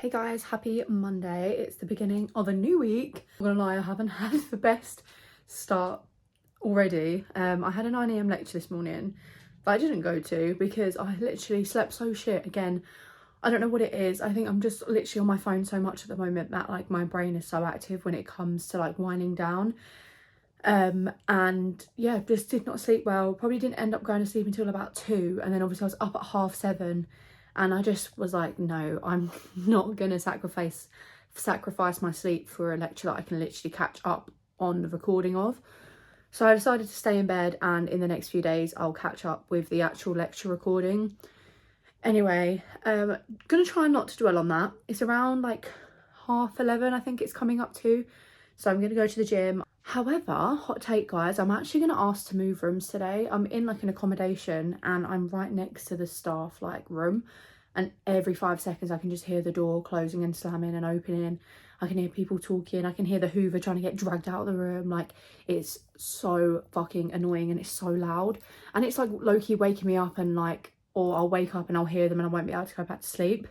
Hey guys, happy Monday. It's the beginning of a new week. I'm gonna lie, I haven't had the best start already. I had a 9 AM lecture this morning that I didn't go to because I literally slept so shit again. I don't know what it is. I think I'm just literally on my phone so much at the moment that like my brain is so active when it comes to like winding down. And yeah, just did not sleep well. Probably didn't end up going to sleep until about 2, and then obviously I was up at 7:30. And I just was like, no, I'm not going to sacrifice my sleep for a lecture that I can literally catch up on the recording of. So I decided to stay in bed, and in the next few days I'll catch up with the actual lecture recording. Anyway, gonna try not to dwell on that. It's around like 11:30, I think it's coming up to. So I'm gonna go to the gym. However, hot take guys, I'm actually gonna ask to move rooms today. I'm in like an accommodation and I'm right next to the staff like room, and every 5 seconds I can just hear the door closing and slamming and opening. I can hear people talking, I can hear the Hoover trying to get dragged out of the room. Like, it's so fucking annoying and it's so loud, and it's like low-key waking me up, and like, or I'll wake up and I'll hear them and I won't be able to go back to sleep.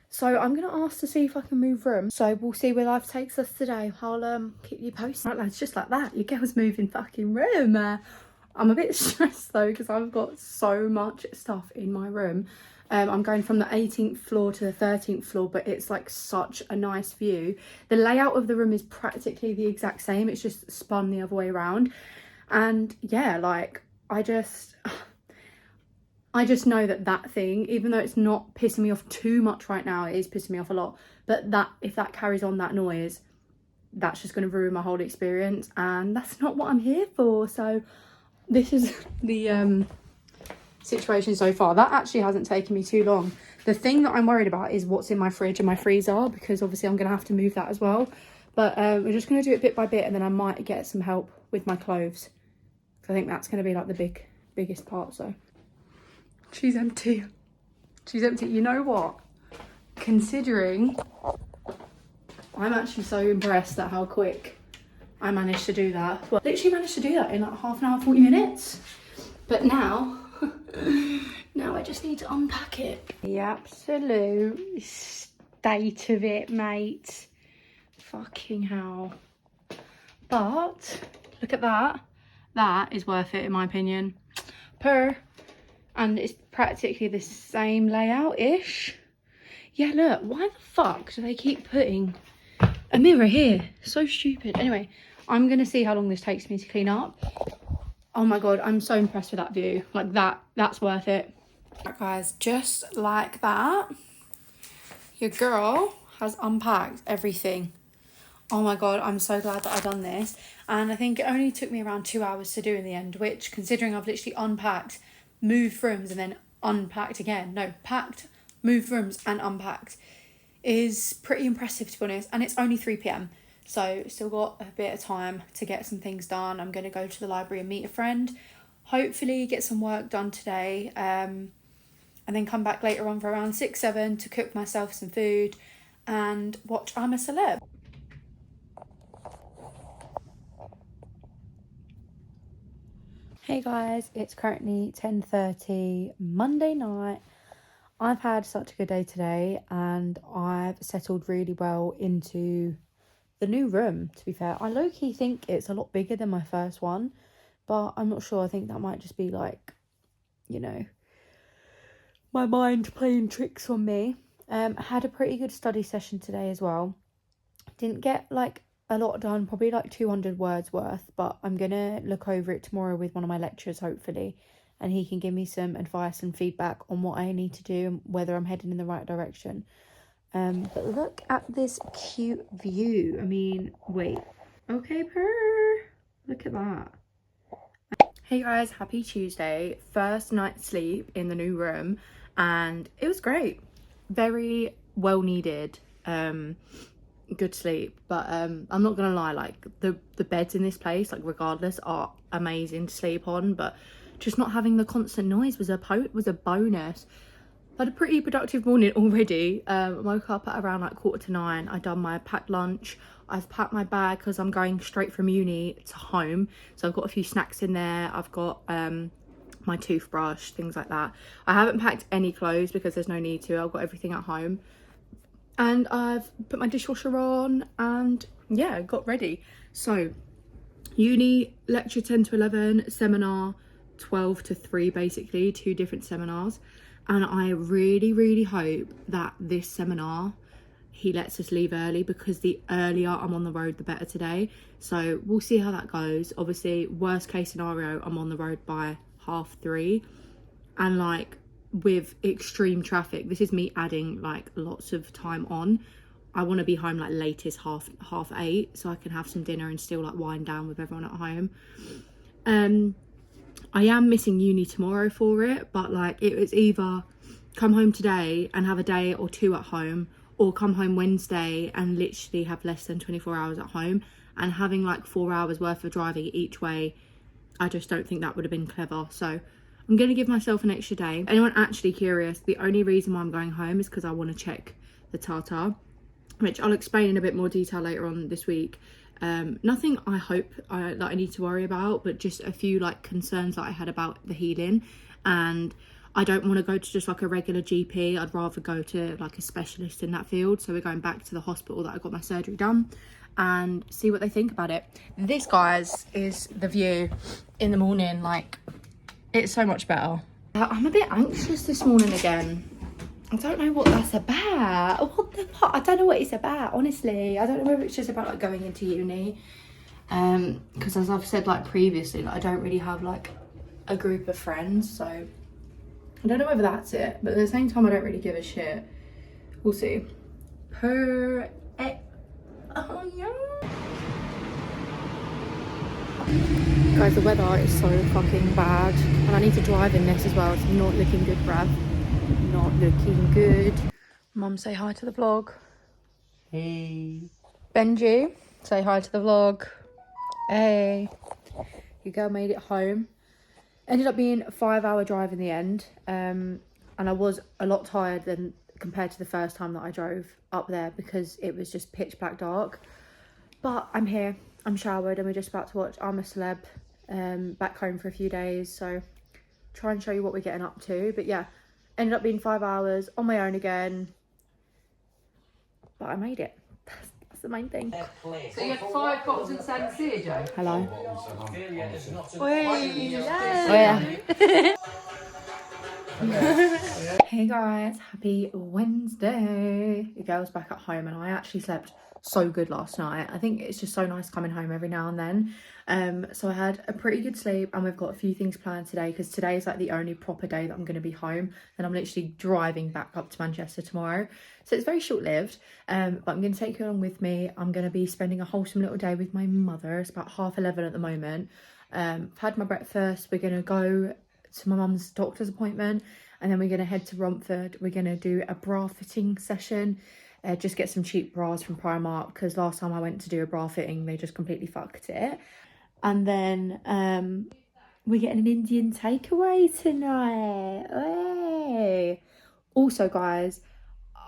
So I'm going to ask to see if I can move room. So we'll see where life takes us today. I'll keep you posted. Right lads, just like that, your girl's moving fucking room. I'm a bit stressed though because I've got so much stuff in my room. I'm going from the 18th floor to the 13th floor, but it's like such a nice view. The layout of the room is practically the exact same. It's just spun the other way around. And yeah, like I just know that thing, even though it's not pissing me off too much right now, it is pissing me off a lot. But that, if that carries on, that noise, that's just going to ruin my whole experience. And that's not what I'm here for. So this is the situation so far. That actually hasn't taken me too long. The thing that I'm worried about is what's in my fridge and my freezer, because obviously I'm going to have to move that as well. But we're just going to do it bit by bit, and then I might get some help with my clothes. I think that's going to be like the biggest part. So she's empty. She's empty. You know what? Considering, I'm actually so impressed at how quick I managed to do that. Well, literally managed to do that in like half an hour, 40 minutes. But now, now I just need to unpack it. The absolute state of it, mate. Fucking hell. But look at that. That is worth it in my opinion. And it's practically the same layout-ish. Yeah, look, why the fuck do they keep putting a mirror here? So stupid. Anyway, I'm going to see how long this takes me to clean up. Oh my God, I'm so impressed with that view. Like that's worth it. Right, guys, just like that, your girl has unpacked everything. Oh my God, I'm so glad that I've done this. And I think it only took me around 2 hours to do in the end, which, considering I've literally unpacked, moved rooms and then unpacked again. No, packed, moved rooms and unpacked, is pretty impressive to be honest. And it's only 3 PM. So still got a bit of time to get some things done. I'm going to go to the library and meet a friend. Hopefully get some work done today. And then come back later on for around 6, 7 to cook myself some food and watch I'm a Celeb. Hey guys, it's currently 10:30 Monday night. I've had such a good day today and I've settled really well into the new room, to be fair. I low-key think it's a lot bigger than my first one, but I'm not sure. I think that might just be like, you know, my mind playing tricks on me. Had a pretty good study session today as well. Didn't get like a lot done, probably like 200 words worth, but I'm gonna look over it tomorrow with one of my lecturers hopefully, and he can give me some advice and feedback on what I need to do and whether I'm heading in the right direction. But look at this cute view. I mean, wait, okay, look at that. Hey guys, happy Tuesday. First night's sleep in the new room and it was great. Very well needed. Good sleep, but I'm not gonna lie, like the beds in this place, like regardless, are amazing to sleep on, but just not having the constant noise was a bonus. Had a pretty productive morning already. Woke up at around like 8:45. I done my packed lunch. I've packed my bag because I'm going straight from uni to home, so I've got a few snacks in there. I've got my toothbrush, things like that. I haven't packed any clothes because there's no need to. I've got everything at home. and I've put my dishwasher on and yeah, got ready. So uni lecture 10 to 11, seminar 12 to 3, basically 2 different seminars. And I really hope that this seminar he lets us leave early, because the earlier I'm on the road the better today. So we'll see how that goes. Obviously, worst case scenario, I'm on the road by 3:30, and like with extreme traffic, this is me adding like lots of time on. I want to be home like latest half 8, so I can have some dinner and still like wind down with everyone at home. I am missing uni tomorrow for it, but like it was either come home today and have a day or 2 at home, or come home Wednesday and literally have less than 24 hours at home, and having like 4 hours worth of driving each way. I just don't think that would have been clever. So I'm going to give myself an extra day. Anyone actually curious, the only reason why I'm going home is because I want to check the tartar, which I'll explain in a bit more detail later on this week. Nothing I hope that I need to worry about, but just a few like concerns that I had about the healing. And I don't want to go to just like a regular GP. I'd rather go to like a specialist in that field. So we're going back to the hospital that I got my surgery done and see what they think about it. This, guys, is the view in the morning. Like, it's so much better. I'm a bit anxious this morning again. I don't know what that's about. What the fuck? I don't know what it's about, honestly. I don't know whether it's just about like going into uni. Because as I've said like previously, like I don't really have like a group of friends, so I don't know whether that's it. But at the same time, I don't really give a shit. We'll see. Oh yeah. Guys, the weather is so fucking bad, and I need to drive in this as well. It's not looking good, bruv. Not looking good. Mum, say hi to the vlog. Hey. Benji, say hi to the vlog. Hey. Your girl made it home. Ended up being a 5-hour drive in the end. And I was a lot tired than compared to the first time that I drove up there, because it was just pitch black dark. But I'm here. I'm showered, and we're just about to watch I'm a Celeb back home for a few days. So try and show you what we're getting up to. But yeah, ended up being 5 hours on my own again, but I made it. That's the main thing. So you had 5 bottles in San Joe? Hello. Hey guys, happy Wednesday. The girl's back at home, and I actually slept so good last night. I think it's just so nice coming home every now and then. So I had a pretty good sleep, and we've got a few things planned today, because today is like the only proper day that I'm going to be home, and I'm literally driving back up to Manchester tomorrow. So it's very short-lived, but I'm going to take you along with me. I'm going to be spending a wholesome little day with my mother. It's about 11:30 at the moment. I've had my breakfast. We're going to go to my mum's doctor's appointment, and then we're going to head to Romford. We're going to do a bra fitting session. Just get some cheap bras from Primark, because last time I went to do a bra fitting, they just completely fucked it. And then we're getting an Indian takeaway tonight. Hey. Also, guys,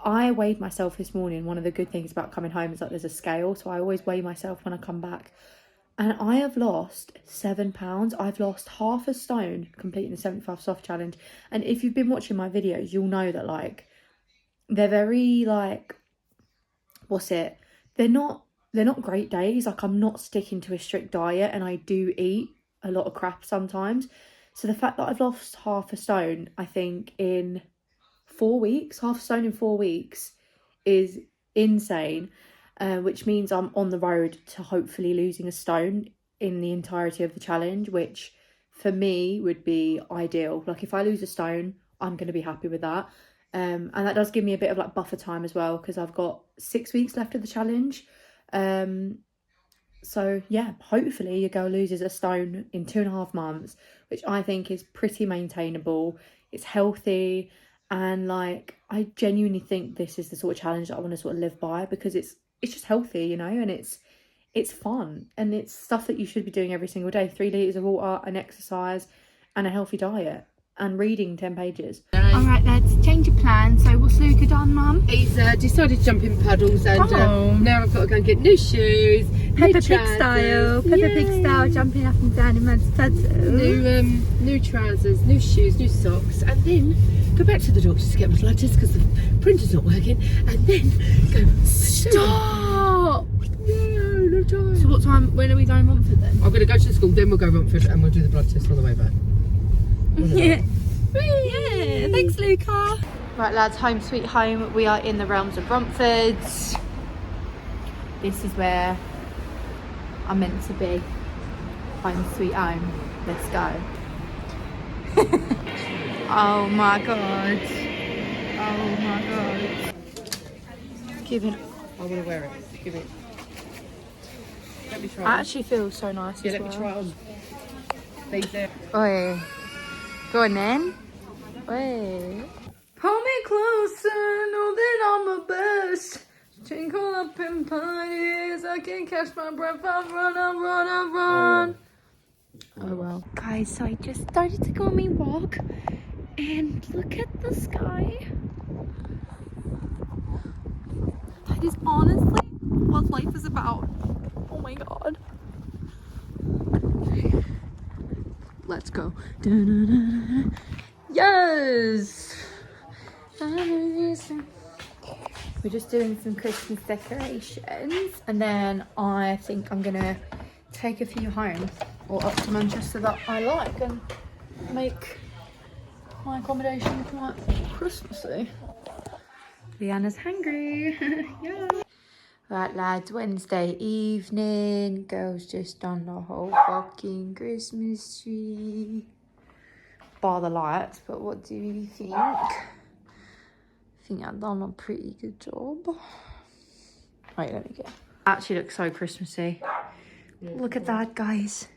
I weighed myself this morning. One of the good things about coming home is that there's a scale, so I always weigh myself when I come back. And I have lost 7 pounds. I've lost half a stone completing the 75 soft challenge. And if you've been watching my videos, you'll know that like they're very like, they're not great days. Like, I'm not sticking to a strict diet, and I do eat a lot of crap sometimes. So the fact that I've lost half a stone, I think in 4 weeks, half a stone in 4 weeks is insane. Which means I'm on the road to hopefully losing a stone in the entirety of the challenge, which for me would be ideal. Like, if I lose a stone, I'm going to be happy with that. And that does give me a bit of like buffer time as well, because I've got 6 weeks left of the challenge. So yeah, hopefully your girl loses a stone in 2.5 months, which I think is pretty maintainable. It's healthy, and like I genuinely think this is the sort of challenge that I want to sort of live by, because it's just healthy, you know, and it's fun, and it's stuff that you should be doing every single day. 3 litres of water, an exercise, and a healthy diet, and reading 10 pages. Alright, let's change of plan. So what's Luca done, Mum? He's decided to jump in puddles, and now I've got to go and get new shoes. Peppa Pig style. Peppa Pig style, jumping up and down in Mud's puddle. New trousers, new shoes, new socks, and then go back to the doctor to get my blood test because the printer's not working, and then go. Stop! No time. So what time, when are we going Romford then? I'm going to go to the school, then we'll go Romford and we'll do the blood test on the way back. Yeah. Yeah, thanks Luca. Right lads, home sweet home. We are in the realms of Romford. This is where I'm meant to be. Home sweet home. Let's go. Oh my god. Oh my god. Give it. I want to wear it. Give it. Let me try it. I actually feel so nice. Yeah, as let me well. try it on. Leave there. Oi. Go on then. Oi. Pull me closer, know that I'm the best. Tinkle up in parties, I can't catch my breath. I run. Oh well. Guys, so I just started to go on my walk and look at the sky. That is honestly what life is about. Oh my god. Let's go. Da-da-da-da. Yes! We're just doing some Christmas decorations and then I think I'm gonna take a few home or up to Manchester that I like and make my accommodation quite Christmassy. Leanna's hungry. Yeah. Right lads, Wednesday evening. Girls just done the whole fucking Christmas tree. Bar the lights, but what do you think? I think I've done a pretty good job. Wait, let me get. Actually looks so Christmassy. Yeah, look at that, guys.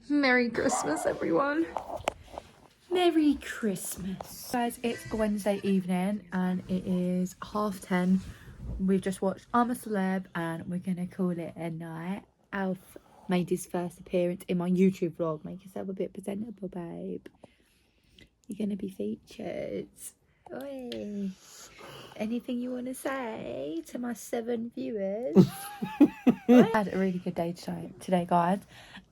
Merry Christmas, everyone. Merry Christmas. Guys, it's Wednesday evening and it is 10:30. We've just watched I'm a Celeb and we're gonna call it a night. Alf made his first appearance in my YouTube vlog. Make yourself a bit presentable, babe. You're gonna be featured. Oi. Anything you want to say to my 7 viewers? I had a really good day today, guys.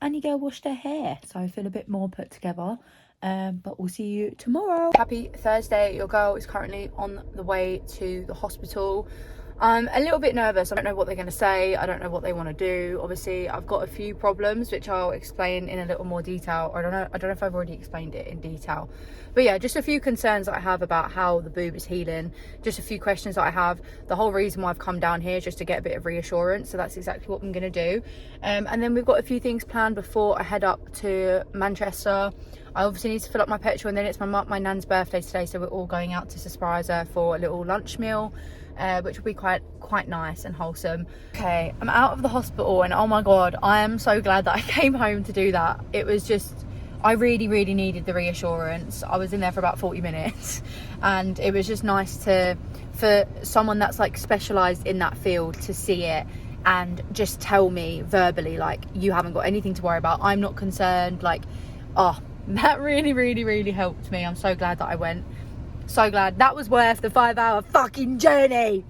And you go wash their hair, so I feel a bit more put together. But we'll see you tomorrow. Happy Thursday. Your girl is currently on the way to the hospital. I'm a little bit nervous. I don't know what they're going to say. I don't know what they want to do. Obviously, I've got a few problems, which I'll explain in a little more detail. I don't know if I've already explained it in detail. But yeah, just a few concerns that I have about how the boob is healing. Just a few questions that I have. The whole reason why I've come down here is just to get a bit of reassurance. So that's exactly what I'm going to do. And then we've got a few things planned before I head up to Manchester. I obviously need to fill up my petrol, and then it's my nan's birthday today, so we're all going out to surprise her for a little lunch meal, which will be quite nice and wholesome. Okay, I'm out of the hospital, and oh my god, I am so glad that I came home to do that. It was just, I really needed the reassurance. I was in there for about 40 minutes, and it was just nice for someone that's like specialised in that field to see it and just tell me verbally, like, you haven't got anything to worry about, I'm not concerned. Like, oh, that really helped me. I'm so glad that I went. So glad. That was worth the 5-hour fucking journey.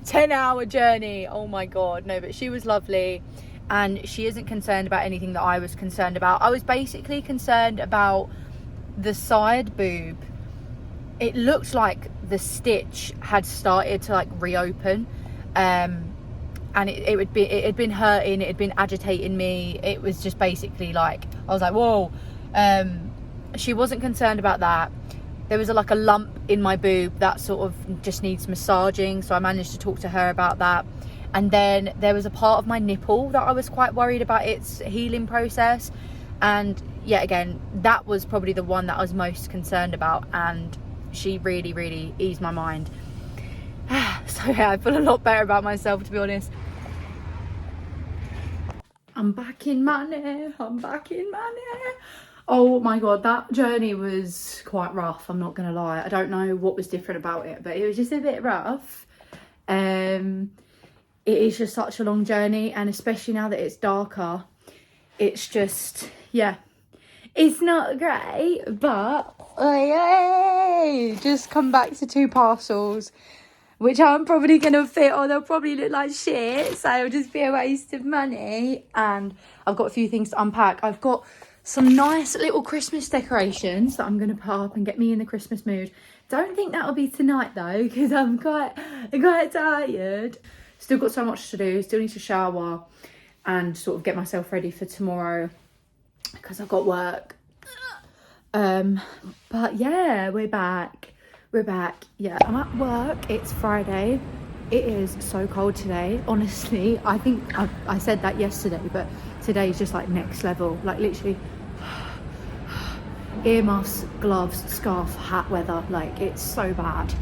10-hour journey. Oh my god. No, but she was lovely, and she isn't concerned about anything that I was concerned about. I was basically concerned about the side boob. It looked like the stitch had started to like reopen, and it had been hurting, it had been agitating me. It was just basically like, I was like, whoa. She wasn't concerned about that. There was like a lump in my boob that sort of just needs massaging, so I managed to talk to her about that. And then there was a part of my nipple that I was quite worried about its healing process, and yet again, that was probably the one that I was most concerned about, and she really eased my mind. So yeah, I feel a lot better about myself, to be honest. I'm back in money. Oh my god, that journey was quite rough, I'm not gonna lie. I don't know what was different about it, but it was just a bit rough. It is just such a long journey, and especially now that it's darker, it's just, yeah, it's not great. But just come back to 2 parcels, which I'm probably gonna fit, or they'll probably look like shit, so it'll just be a waste of money. And I've got a few things to unpack. I've got some nice little Christmas decorations that I'm going to put up and get me in the Christmas mood. Don't think that'll be tonight though, because I'm quite tired. Still got so much to do, still need to shower and sort of get myself ready for tomorrow because I've got work. But yeah, we're back. Yeah, I'm at work. It's Friday. It is so cold today. Honestly, I think I said that yesterday, but today is just like next level. Like literally earmuffs, gloves, scarf, hat weather. Like it's so bad.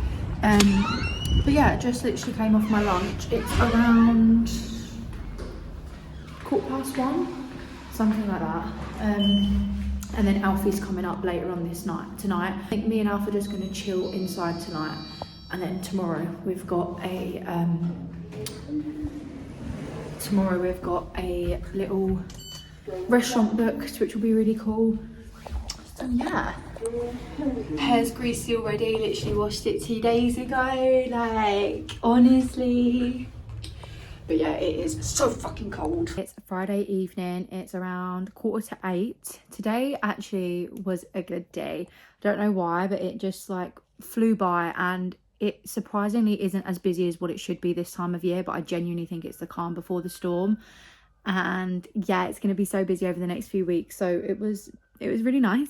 But yeah, just literally came off my lunch. It's around 1:15, something like that. And then Alfie's coming up later on tonight. I think me and Alf are just going to chill inside tonight, and then tomorrow we've got a little restaurant booked, which will be really cool. So yeah, hair's greasy already. Literally washed it 2 days ago. Like honestly. But yeah, it is so fucking cold. It's Friday evening. It's around 7:45. Today actually was a good day. Don't know why, but it just like flew by, and it surprisingly isn't as busy as what it should be this time of year, but I genuinely think it's the calm before the storm. And yeah, it's going to be so busy over the next few weeks. So it was really nice.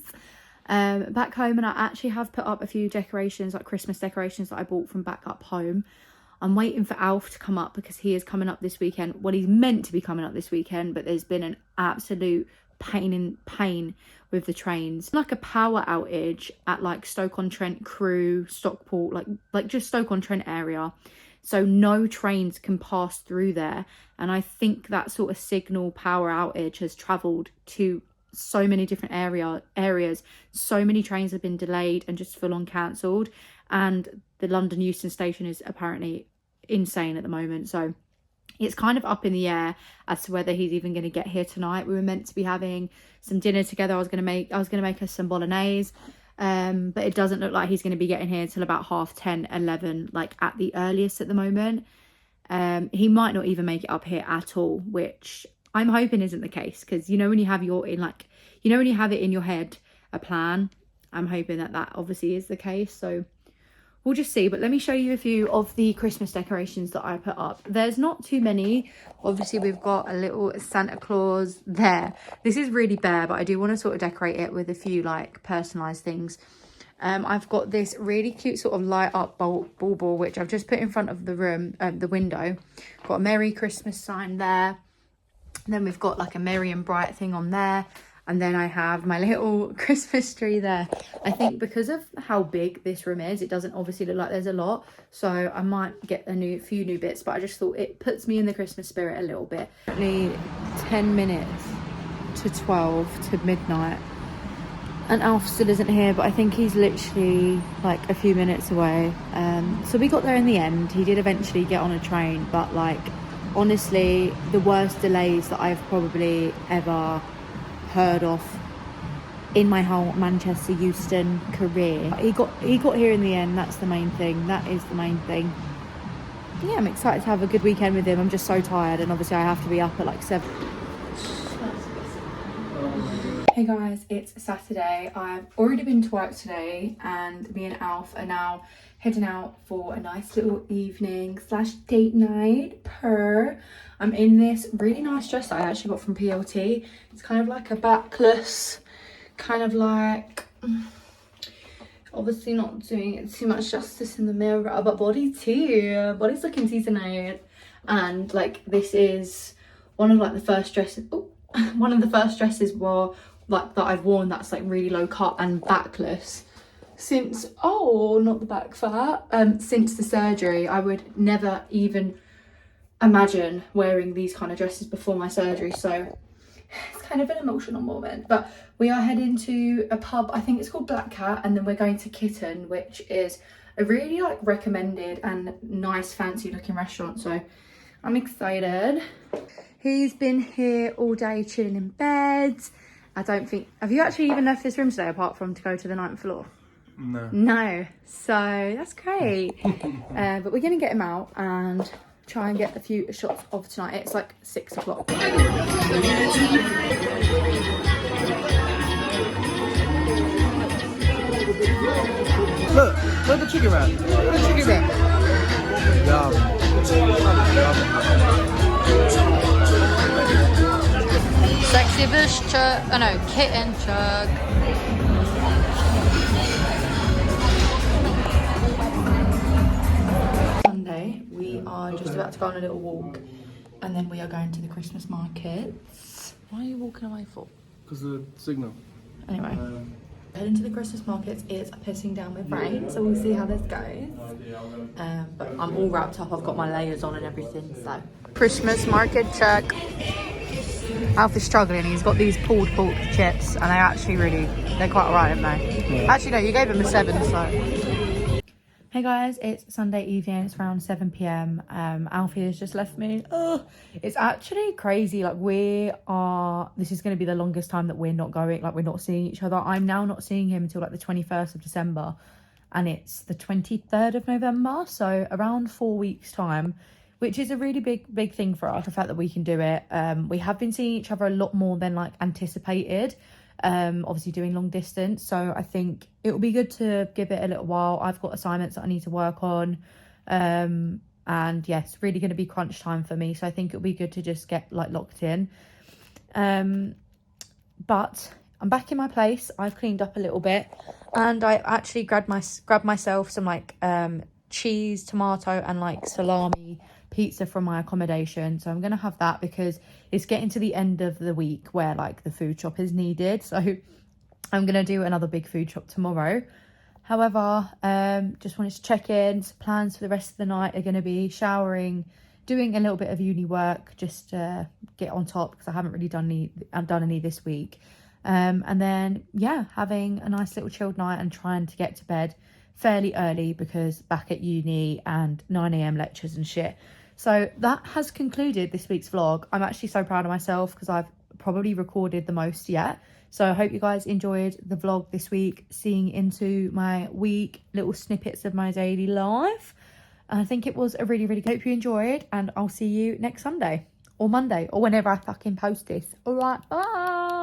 Back home, and I actually have put up a few decorations, like Christmas decorations that I bought from back up home. I'm waiting for Alf to come up because he is coming up this weekend. Well, he's meant to be coming up this weekend, but there's been an absolute pain with the trains. Like a power outage at like Stoke-on-Trent, Crewe, Stockport, like just Stoke-on-Trent area. So no trains can pass through there. And I think that sort of signal power outage has travelled to so many different areas. So many trains have been delayed and just full on cancelled. And the London Euston station is apparently insane at the moment, so it's kind of up in the air as to whether he's even going to get here tonight. We were meant to be having some dinner together. I was going to make us some bolognese, but it doesn't look like he's going to be getting here until about 10:30, 11, like at the earliest at the moment. He might not even make it up here at all, which I'm hoping isn't the case, because you know when you have it in your head, a plan. I'm hoping that obviously is the case, so we'll just see. But let me show you a few of the Christmas decorations that I put up. There's not too many. Obviously, we've got a little Santa Claus there. This is really bare, but I do want to sort of decorate it with a few like personalised things. I've got this really cute sort of light up bauble, which I've just put in front of the room, the window. Got a Merry Christmas sign there. Then we've got like a Merry and Bright thing on there. And then I have my little Christmas tree there. I think because of how big this room is, it doesn't obviously look like there's a lot. So I might get a few new bits, but I just thought it puts me in the Christmas spirit a little bit. Only 10 minutes to 12 to midnight. And Alf still isn't here, but I think he's literally like a few minutes away. So we got there in the end. He did eventually get on a train, but like honestly, the worst delays that I've probably ever heard of in my whole Manchester Euston career. He got here in the end. That's the main thing. That is the main thing. Yeah, I'm excited to have a good weekend with him. I'm just so tired, and obviously I have to be up at like 7. Hey guys, it's Saturday. I've already been to work today, and me and Alf are now heading out for a nice little evening / date night. I'm in this really nice dress that I actually got from PLT. It's kind of like a backless, kind of like, obviously not doing it too much justice in the mirror, but body too. Body's looking tea tonight. And like this is one of like the first dresses, one of the first dresses that I've worn that's like really low cut and backless since, not the back fat, since the surgery. I would never even imagine wearing these kind of dresses before my surgery, so it's kind of an emotional moment. But we are heading to a pub, I think it's called Black Cat, and then we're going to Kitten, which is a really like recommended and nice fancy looking restaurant, so I'm excited. He's been here all day chilling in bed. Have you actually even left this room today apart from to go to the 9th floor? No. So that's great. But we're gonna get him out and try and get a few shots of tonight. It's like 6 o'clock. Look, look at the chicken wrap. Look at the chicken wrap. Yum. Sexy bush chug. Oh no, kitten chug. Sunday, we are just about to go on a little walk and then we are going to the Christmas markets. Why are you walking away for? Because of the signal. Anyway, heading to the Christmas markets is pissing down with rain, so we'll see how this goes. But I'm all wrapped up, I've got my layers on and everything, so. Christmas market check. Alf is struggling, he's got these pulled pork chips and they're quite alright, aren't they? Yeah. Actually no, you gave him a 7, so. Hey guys, it's Sunday evening, it's around 7 p.m. Alfie has just left me. Oh, it's actually crazy, like this is going to be the longest time that we're not going, like we're not seeing each other. I'm now not seeing him until like the 21st of December and it's the 23rd of November, so around 4 weeks time, which is a really big thing for us, the fact that we can do it. We have been seeing each other a lot more than like anticipated. Obviously doing long distance, so I think it will be good to give it a little while. I've got assignments that I need to work on, and yes, really going to be crunch time for me, so I think it'll be good to just get like locked in. But I'm back in my place, I've cleaned up a little bit and I actually grabbed myself some like cheese, tomato and like salami pizza from my accommodation, so I'm gonna have that because it's getting to the end of the week where like the food shop is needed, so I'm gonna do another big food shop tomorrow. However, just wanted to check in. Plans for the rest of the night are gonna be showering, doing a little bit of uni work just to get on top because I haven't really done any this week, and then yeah, having a nice little chilled night and trying to get to bed fairly early because back at uni and 9 a.m. lectures and shit. So that has concluded this week's vlog. I'm actually so proud of myself because I've probably recorded the most yet. So I hope you guys enjoyed the vlog this week, seeing into my week, little snippets of my daily life. And I think it was a really good. Hope you enjoyed and I'll see you next Sunday or Monday or whenever I fucking post this. All right, bye.